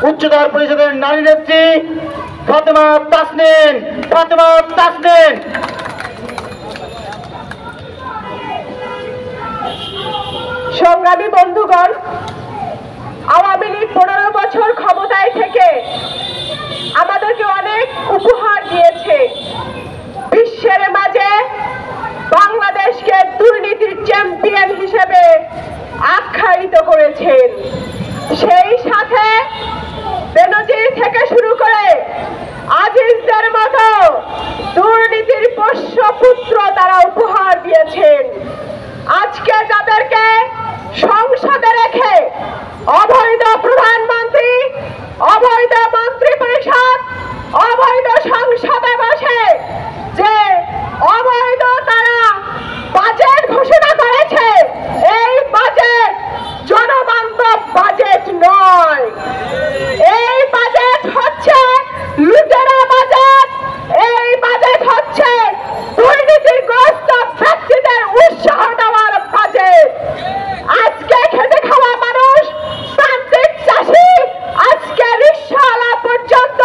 উচ্চতর পরিষদের নারী নেত্রী ফাতেমা তাসনিন। সংগ্রামী বন্ধুগণ, আওয়ামী লীগ 15 বছর ক্ষমতায় থেকে আমাদেরকে অনেক উপহার দিয়েছে। বিশ্বের মাঝে বাংলাদেশকে দুর্নীতির চ্যাম্পিয়ন হিসেবে আখ্যায়িত করেছেন। সেই সাথে বেনজির থেকে শুরু করে আজিজদের মতো দুর্নীতির পোষ্যপুত্র তারা উপহার দিয়েছেন। আজকে যাদেরকে সংসদে রেখে অবৈধ প্রধানমন্ত্রী, অবৈধ মন্ত্রী পরিষদ, অবৈধ সংসদে বসে যে অবৈধ তারা বাজেট ঘোষণা করেছে, এই বাজেট জনবান্ধব বাজেট নয়। এই বাজেট হচ্ছে লুটেরা বাজেট। এই বাজেট হচ্ছে দুর্নীতিগ্রস্ত ব্যক্তিদের উৎসাহ দেওয়ার বাজেট। আজকে খেটে খাওয়া মানুষ, প্রান্তিক চাষি, আজকে রিকশাওয়ালা পর্যন্ত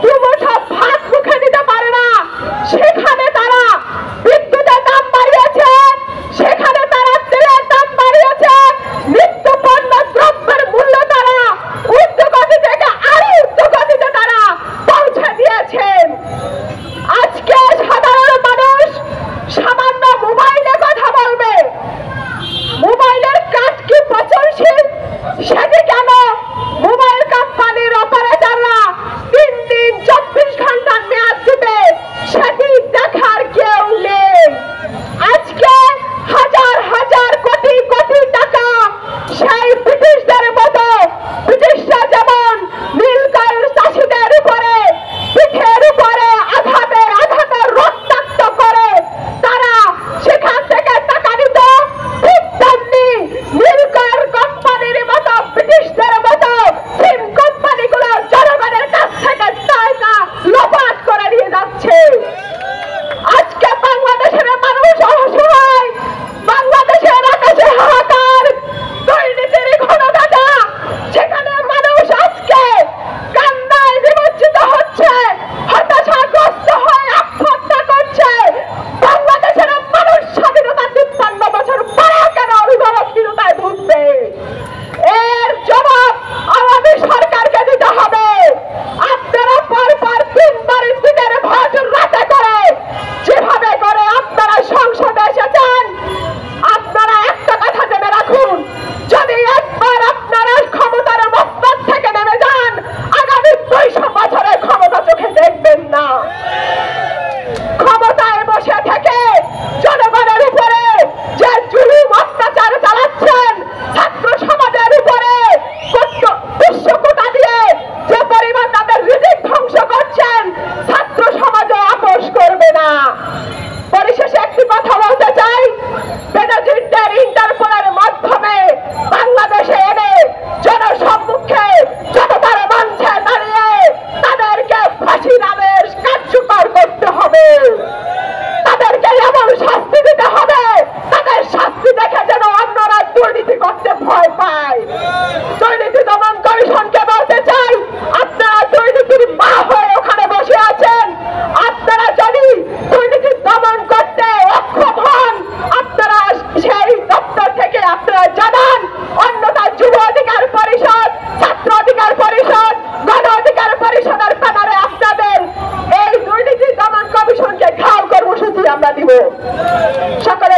দুমুঠো ভাত মুখে দিতে পারে না। সেখানে তারা বিদ্যুতের দাম বাড়িয়েছে, সেখানে তারা তেলের দাম বাড়িয়েছে, নিত্য পণ্য দ্রব্যের মূল্য তারা ঊর্ধ্বগতি থেকে আরো ঊর্ধ্বগতিতে তারা পৌঁছে দিয়েছেন। আজকে সাধারণ মানুষ সামান্য মোবাইলে কথা বলবে, মোবাইলের কাজ কি পচনশীল সেটি কেন মোবাইল কোম্পানির অপারেটররা 3 দিন 24 ঘন্টা মেয়াদ দিবে সেটি দেখার কেউ নেই। আজকে হাজার হাজার কোটি কোটি টাকা সেই ব্রিটিশদের মতো, ব্রিটিশরা যেমন নীলকয়ের চাষিদের উপরে পিঠের উপরে আঘাতে আঘাতে রক্তাক্ত করে তারা সেখান থেকে টাকা নিত, ঠিক তেমনি নীলকয়ের কোম্পানির মতো ব্রিটিশদের মতো সিম কোম্পানিগুলো জনগণের কাছ থেকে টাকা লোপাট করে নিয়ে যাচ্ছে। আজকে বাংলাদেশের মানুষ অসহায়, বাংলাদেশের আকাশে হাহাকার, দুর্নীতির ঘনঘটা, সেখানে মানুষ আজকে কান্নায় নিমজ্জিত হচ্ছে, হতাশাগ্রস্ত হয়ে আত্মহত্যা করছে। বাংলাদেশের মানুষ স্বাধীনতা 53 বছর পরে কেন অভিভাবকহীনতায় ভুগবে? এর জবাব আওয়ামী সরকারকে দিতে হবে। আপনারা পরপর 3 বার দিনের ভোট রাতে করে যেভাবে করে আপনারা সংসদে এসেছেন, আপনারা একটা কথা জেনে রাখুন, যদি একবার আপনারা ক্ষমতার মসনদ থেকে নেমে যান, আগামী 200 বছরের ক্ষমতা চোখে দেখবেন না। ক্ষমতায় বসে থেকে জনগণের উপরে যে জুলুম অত্যাচার চালাচ্ছেন, ছাত্র সমাজের উপরে বিশ্বকোটা দিয়ে যে পরিমাণ তাদের রিজিক ধ্বংস করছেন, ছাত্র সমাজে আপোষ করবে না। পরিশেষে একটি কথা বলতে চাই, বেনজিরদের ইন্টারপোলের মাধ্যমে বাংলাদেশে এনে জনসম্মুখে জনতার মঞ্চে দাঁড়িয়ে তাদেরকে ফাঁসির আদেশ কার্যকর করতে হবে। তাদেরকে এমন শাস্তি দিতে হবে, তাদের শাস্তি দেখে যেন অন্যরা দুর্নীতি করতে ভয় পায়। দুর্নীতি দমন কমিশনকে বলতে চাই, আপনারা দুর্নীতির মা হয়ে ওখানে বসে আছেন। আপনারা যদি দুর্নীতি দমন করতে অক্ষম হন, আপনারা সেই দপ্তর থেকে আপনারা জানান, অন্যথায় যুব অধিকার পরিষদ, ছাত্র অধিকার পরিষদ, গণ অধিকার পরিষদের ব্যানারে আপনাদের এই দুর্নীতি দমন কমিশনকে ঘাও কর্মসূচি আমরা দিব। সকলে